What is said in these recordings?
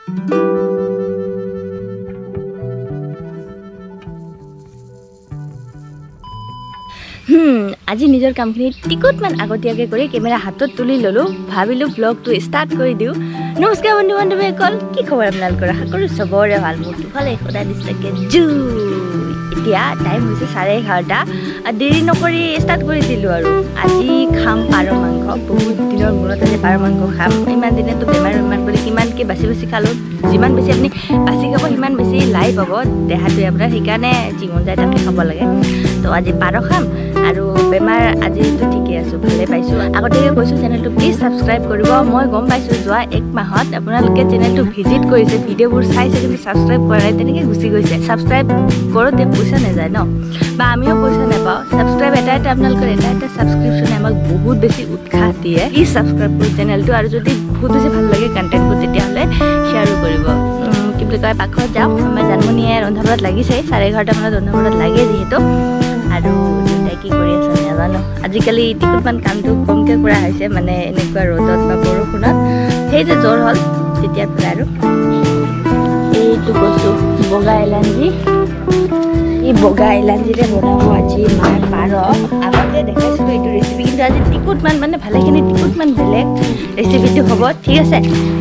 আজি নিজৰ কামখিনি টিকটমান আগতীয়াকৈ কৰি কেমেৰা হাতত তুলি ল'লোঁ। ভাবিলোঁ ব্লগটো ষ্টাৰ্ট কৰি দিওঁ। নমস্কাৰ বন্ধু বান্ধৱীসকল, কি খবৰ আপোনালোকৰ? আশা কৰোঁ চবৰে ভাল। মোৰতো ভালে, সদায় নিচিনাকৈ এতিয়া টাইম হৈছে 11:30। দেৰি নকৰি ষ্টাৰ্ট কৰি দিলোঁ আৰু আজি খাম পাৰ মাংস। বহুত দিনৰ মূৰত আজি পাৰ মাংস খাম। ইমান দিনেতো বেমাৰ কৰি কিমানকৈ বাচি খালোঁ। যিমান বেছি আপুনি বাচি খাব সিমান বেছি লাই পাব দেহাটোৱে আপোনাৰ, সেইকাৰণে যি মন যায় তাকে খাব লাগে। তো আজি পাৰ খাম আৰু বেমাৰ আজিতো ঠিকে আছোঁ, ভালে পাইছোঁ। আগতীয়াকৈ কৈছোঁ চেনেলটো প্লিজ ছাবস্ক্ৰাইব কৰিব। মই গম পাইছোঁ যোৱা 1 মাহত আপোনালোকে চেনেলটো ভিজিট কৰিছে, ভিডিঅ'বোৰ চাইছে, কিন্তু ছাবস্ক্ৰাইব কৰা নাই, তেনেকৈ গুচি গৈছে। ছাবস্ক্ৰাইব কৰোঁতে পইচা নাযায় ন, বা আমিও পইচা নাপাওঁ। ছাবস্ক্ৰাইব এটা আপোনালোকৰ এটা ছাবস্ক্ৰিপশ্যনে আমাক বহুত বেছি উৎসাহ দিয়ে। প্লিজ ছাবস্ক্ৰাইব কৰি চেনেলটো, আৰু যদি বহুত বেছি ভাল লাগে কণ্টেণ্টবোৰ তেতিয়াহ'লে শ্বেয়াৰো কৰিব। কি বুলি কয়, পাকঘৰত যাওঁ। আমাৰ জানমণিয়ে ৰন্ধা বঢ়াত লাগিছে, 11:30 মানত ৰন্ধা বঢ়াত লাগে যিহেতু। আৰু দেউতাই কি কৰি আছে নাজানো। আজিকালি টিকটমান কামটো কমকৈ কৰা হৈছে, মানে এনেকুৱা ৰ'দত বা বৰষুণত। সেই যে জ্বৰ হ'ল তেতিয়াৰ পৰা আৰু এইটো কৈছোঁ বগা এলাঞ্জি, এই বগা এলাঞ্জিৰে বনাব আজি মাৰ পাৰ। আগতে দেখাইছিলোঁ এইটো ৰেচিপি, কিন্তু আজি টিকটমান মানে ভালেখিনি টিকটমান বেলেগ ৰেচিপিটো হ'ব। ঠিক আছে,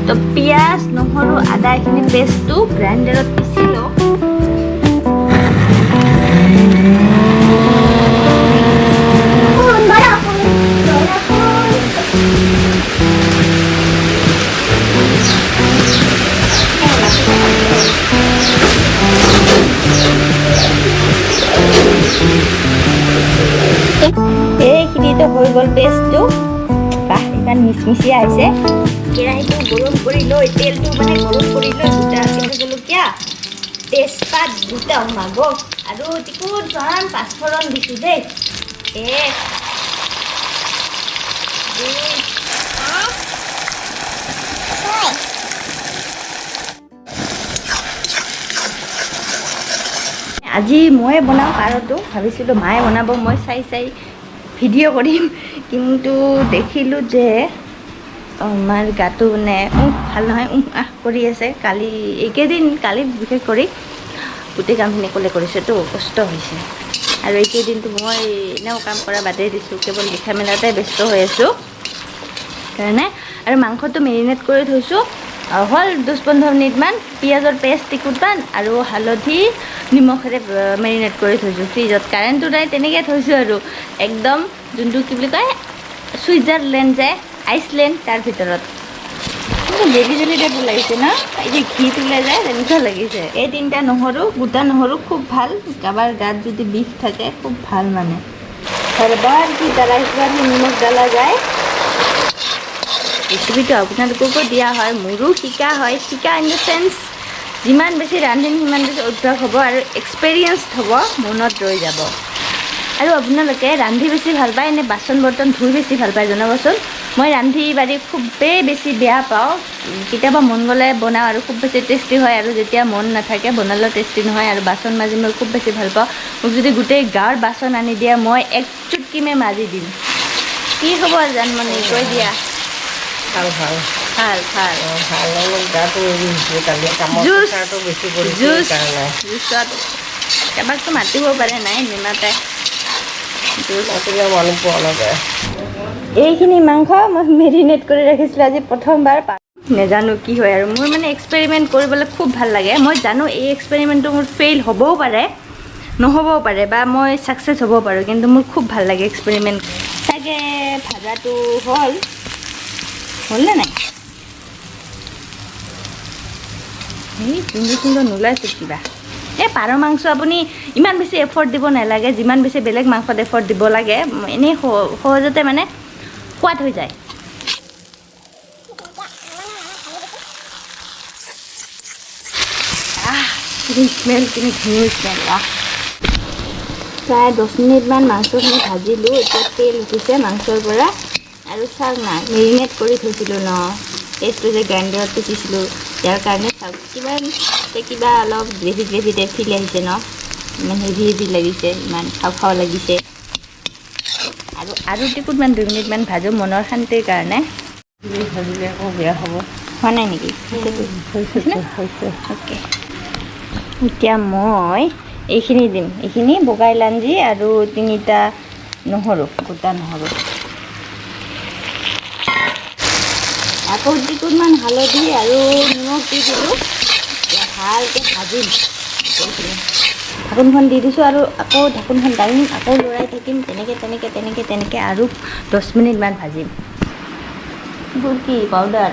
তো পিঁয়াজ নহৰু আদা এইখিনি পেষ্টটো গ্ৰাইণ্ডাৰত পিচি লওঁ। এইখিনিতো হৈ গ'ল পেষ্টটো। বাহ, ইমান মিচমিচিয়া হৈছে। কেৰাহীটো গৰম কৰি লৈ তেলটো মানে গৰম কৰি লৈ দুটা কেঁচা জলকীয়া, তেজপাত দুটা সোমাব, আৰু টিকটমান পাঁচফোৰণ দিছোঁ দেই। 1 2 আজি ময়ে বনাওঁ পাৰটো। ভাবিছিলোঁ মায়ে বনাব, মই চাই ভিডিঅ' কৰিম, কিন্তু দেখিলোঁ যে আমাৰ গাটো মানে ভাল নহয়, কৰি আছে। কালি বিশেষ কৰি গোটেই কামখিনি ক'লে কৰিছেতো কষ্ট হৈছে। আৰু এইকেইদিনটো মই এনেও কাম কৰা বাদেই দিছোঁ, কেৱল লিখা মেলাতে ব্যস্ত হৈ আছোঁ কাৰণে। আৰু মাংসটো মেৰিনেট কৰি থৈছোঁ, হ'ল 10-15 মিনিটমান। পিঁয়াজৰ পেষ্ট টিকটমান আৰু হালধি নিমখেৰে মেৰিনেট কৰি থৈছোঁ ফ্ৰিজত। কাৰেণ্টটো নাই, তেনেকৈ থৈছোঁ আৰু একদম যোনটো কি বুলি কয় ছুইজাৰলেণ্ড যে আইচলেণ্ড তাৰ ভিতৰত। জেলি টাইপ লাগিছে ন, এই যে ঘিত ওলাই যায় তেনেকুৱা লাগিছে। এই 3টা নহৰু, গোটা নহৰু খুব ভাল, কাৰোবাৰ গাত যদি বিষ থাকে খুব ভাল। মানে হৰবাৰ কি নিমখ ডালা যায়। ৰেচিপিটো আপোনালোককো দিয়া হয়, মোৰো শিকা হয়। শিকা ইন দ্য চেন্স যিমান বেছি ৰান্ধিম সিমান বেছি অভ্যাস হ'ব আৰু এক্সপেৰিয়েঞ্চড হ'ব, মনত ৰৈ যাব। আৰু আপোনালোকে ৰান্ধি বেছি ভাল পায় নে বাচন বৰ্তন ধুই বেছি ভাল পায় জনাবচোন। মই ৰান্ধি বাঢ়ি খুবেই বেছি বেয়া পাওঁ। কেতিয়াবা মন গ'লে বনাওঁ আৰু খুব বেছি টেষ্টি হয়, আৰু যেতিয়া মন নাথাকে বনালেও টেষ্টি নহয়। আৰু বাচন মাজি মই খুব বেছি ভাল পাওঁ। মোক যদি গোটেই গাঁৱৰ বাচন আনি দিয়ে মই 1 চুটকিমে মাজি দিম। কি খবৰ জানমণি, কৈ দিয়া। ভাল ভাল ভাল ভাল ভাল অলপ গাটো হেৰি হৈছে, কালি কামৰ প্ৰেছাৰটো বেছি পৰিছে সেইকাৰণে। জুচত কাৰোবাকতো মাতিব পাৰে, নাই নিমাতে। মাতিলে মানুহ পোৱা নাযায়। এইখিনি মাংস মই মেৰিনেট কৰি ৰাখিছিলোঁ আজি প্ৰথমবাৰ। নাজানো কি হয়, আৰু মোৰ মানে এক্সপেৰিমেণ্ট কৰিবলৈ খুব ভাল লাগে। মই জানো এই এক্সপেৰিমেণ্টটো মোৰ ফেইল হ'বও পাৰে, নহ'বও পাৰে, বা মই ছাকচেছ হ'ব পাৰোঁ, কিন্তু মোৰ খুব ভাল লাগে এক্সপেৰিমেণ্ট। চাগে ভাজাটো হ'লনে নাই? এই সুন্দৰ নোলাইছোঁ কিবা। এই পাৰ মাংস আপুনি ইমান বেছি এফৰ্ট দিব নালাগে, যিমান বেছি বেলেগ মাংসত এফৰ্ট দিব লাগে। এনেই সহজতে মানে সোৱাদ হৈ যায়। স্মেল কিন্তু ধুনীয়া স্মেল। প্ৰায় 10 মিনিটমান মাংসখিনি ভাজিলোঁ। এতিয়া তেল উঠিছে মাংসৰ পৰা। আৰু চাওক না, মেৰিনেট কৰি থৈছিলোঁ ন, পেষ্টটো যে গ্ৰাইণ্ডাৰত পিচিছিলোঁ, ইয়াৰ কাৰণে চাওক কিবা অলপ গ্ৰেভি টাইপ ফিল আহিছে ন, ইমান হেভি লাগিছে, ইমান খাওঁ লাগিছে। আৰু টিকটমান 2 মিনিটমান ভাজোঁ মনৰ শান্তিৰ কাৰণে। ভাজিলে আকৌ বেয়া হ'ব। হোৱা নাই নেকি? অ'কে, এতিয়া মই এইখিনি দিম, এইখিনি বগা ইলাঞ্চি আৰু 3টা নহৰু, গোটা নহৰু, আকৌ দুটুকুৰমান হালধি আৰু নিমখ দি দিলোঁ। এতিয়া ভালকৈ ভাজিম। ঢাকোনখন দি দিছোঁ আৰু আকৌ ঢাকোনখন দাঙিম, আকৌ লৰাই থাকিম, তেনেকৈ আৰু 10 মিনিটমান ভাজিম। এইবোৰ কি পাউডাৰ?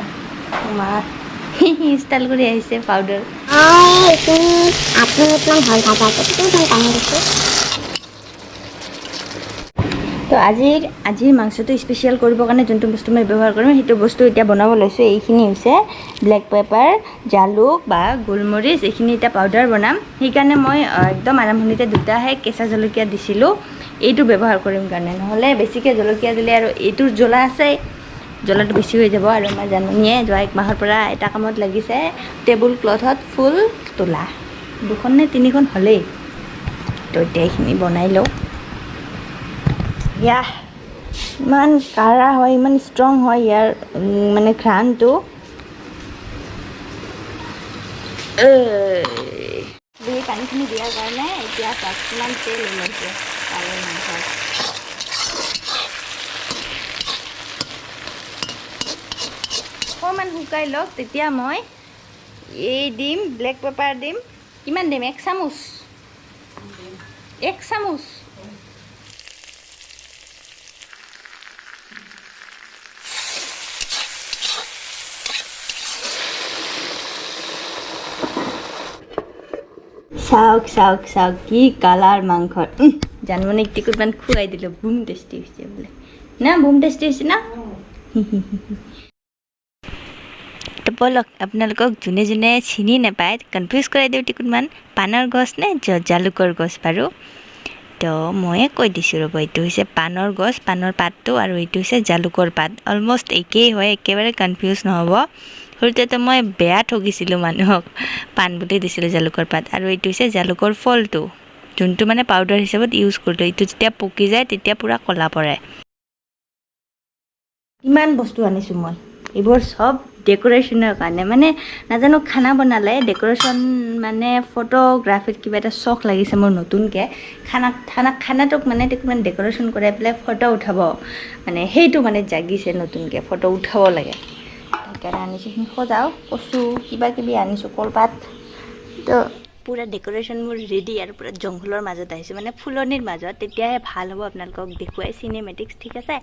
আমাৰ ষ্টাইল কৰি আহিছে পাউডাৰ। তো আজিৰ মাংসটো স্পেচিয়েল কৰিবৰ কাৰণে যোনটো বস্তু মই ব্যৱহাৰ কৰিম সেইটো বস্তু এতিয়া বনাব লৈছোঁ। এইখিনি হৈছে ব্লেক পেপাৰ, জালুক বা গোলমৰিচ, এইখিনি এতিয়া পাউডাৰ বনাম। সেইকাৰণে মই একদম আৰম্ভণিতে 2টাহে কেঁচা জলকীয়া দিছিলোঁ, এইটো ব্যৱহাৰ কৰিম কাৰণে। নহ'লে বেছিকৈ জলকীয়া দিলে আৰু এইটোৰ জ্বলা আছে, জ্বলাটো বেছি হৈ যাব। আৰু আমাৰ জাননীয়ে যোৱা 1 মাহৰ পৰা এটা কামত লাগিছে, টেবুল ক্লথত ফুল তোলা। 2খন নে 3খন হ'লেই। তো এতিয়া এইখিনি বনাই লওঁ। ইমান কাঢ়া হয়, ইমান ষ্ট্ৰং হয় ইয়াৰ মানে ঘ্ৰাণটো। পানীখিনি দিয়াৰ কাৰণে এতিয়া কিমান তেল ওলাইছে পাৰৰ মাংসত। অকণমান শুকাই লওক, তেতিয়া মই এই দিম, ব্লেক পেপাৰ দিম। কিমান দিম? 1 চামুচ। 1 চামুচ। চাওক কি কালাৰ মাংসৰ। জানমনিক টিকুটমান খুৱাই দিলোঁ, বুম টেষ্টি হৈছে বোলে না, বুম টেষ্টি হৈছে না। তো বলক, আপোনালোকক যোনে যোনে চিনি নাপায় কনফিউজ কৰাই দিওঁ টিকুটমান। পাণৰ গছ নে জালুকৰ গছ বাৰু? তো ময়ে কৈ দিছোঁ ৰ'ব, এইটো হৈছে পাণৰ গছ, পাণৰ পাতটো, আৰু এইটো হৈছে জালুকৰ পাত। অলমষ্ট একেই হয়, একেবাৰে কনফিউজ নহ'ব। সৰুতেতো মই বেয়া ঠগিছিলোঁ মানুহক, পাণ বুলি দিছিলোঁ জালুকৰ পাত। আৰু এইটো হৈছে জালুকৰ ফলটো, যোনটো মানে পাউডাৰ হিচাপত ইউজ কৰিলোঁ। এইটো যেতিয়া পকি যায় তেতিয়া পূৰা ক'লা পৰে। কিমান বস্তু আনিছোঁ মই, এইবোৰ চব ডেক'ৰেশ্যনৰ কাৰণে। মানে নাজানো, খানা বনালে ডেক'ৰেশ্যন মানে ফটোগ্ৰাফিত কিবা এটা চখ লাগিছে মোৰ নতুনকৈ। খানাটোক মানে ডেক'ৰেশ্যন কৰাই পেলাই ফটো উঠাব, মানে সেইটো মানে জাগিছে নতুনকৈ, ফটো উঠাব লাগে। সেইকাৰণে আনিছোঁ, সেইখিনি সজাওঁ, কচু কিবাকিবি আনিছোঁ, কলপাত। তো পূৰা ডেক'ৰেশ্যন মোৰ ৰেডি, আৰু পূৰা জংঘলৰ মাজত আহিছোঁ, মানে ফুলনিৰ মাজত। তেতিয়াহে ভাল হ'ব আপোনালোকক দেখুৱাই চিনেমেটিক্স, ঠিক আছে?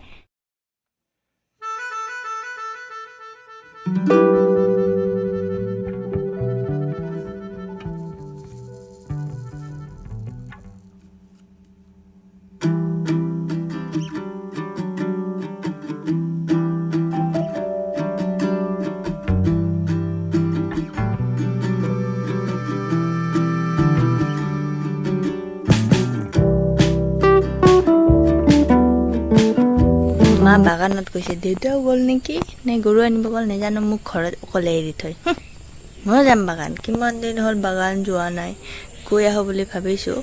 মা বাগানত গৈছে, দেউতাও গ'ল নেকি, নে গৰু আনিব গ'ল নাজানো, মোক ঘৰত অকলে এৰি থৈ। মই যাম বাগান, কিমান দিন হ'ল বাগান যোৱা নাই, গৈ আহোঁ বুলি ভাবিছোঁ।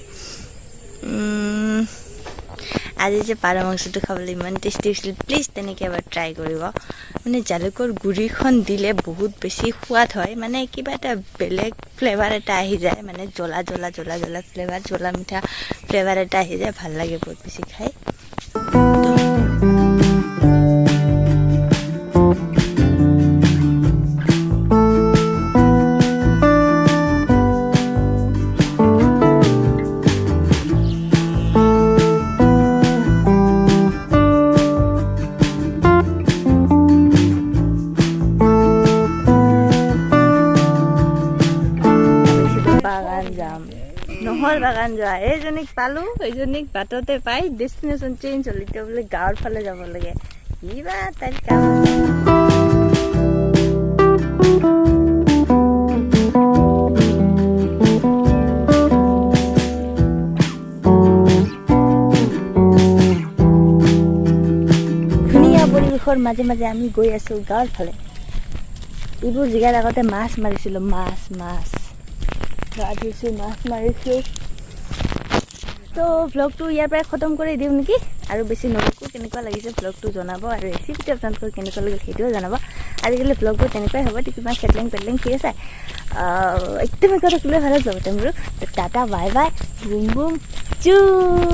আজি যে পাৰ মাংসটো খাবলৈ ইমান টেষ্টি হৈছিল, প্লিজ তেনেকৈ এবাৰ ট্ৰাই কৰিব। মানে জালুকৰ গুড়িখন দিলে বহুত বেছি সোৱাদ হয়, মানে কিবা এটা বেলেগ ফ্লেভাৰ এটা আহি যায়, মানে জ্বলা ফ্লেভাৰ, জ্বলা মিঠা ফ্লেভাৰ এটা আহি যায়, ভাল লাগে বহুত বেছি খাই। নহ'ল বাগান যোৱা, এইজনীক পালোঁ, এইজনীক বাটতে পাই ডেষ্টিনেশ্যন চেঞ্জ হ'ল, এতিয়া বোলে গাঁৱৰ ফালে যাব লাগে। কিবা তাইৰ কাম আছে। ধুনীয়া পৰিৱেশৰ মাজে মাজে আমি গৈ আছোঁ গাঁৱৰ ফালে। এইবোৰ জেগাত আগতে মাছ মাৰিছিলোঁ, মাছ গা ধুইছোঁ, মাছ মাৰিছোঁ। তো ভ্লগটো ইয়াৰ পৰাই খতম কৰি দিওঁ নেকি? আৰু বেছি নলকো কেনেকুৱা লাগিছে ব্লগটো জনাব আৰু ৰেচিপিটো আপোনালোকৰ কেনেকুৱা লাগিল সেইটোও জনাব আজিকালি ব্লগবোৰ তেনেকুৱাই হ'ব কিমান চেটলিং পেটলিং ঠিক আছে একদম কথা ক'লে ভাল যাব মোৰ tata bye bye boom boom চু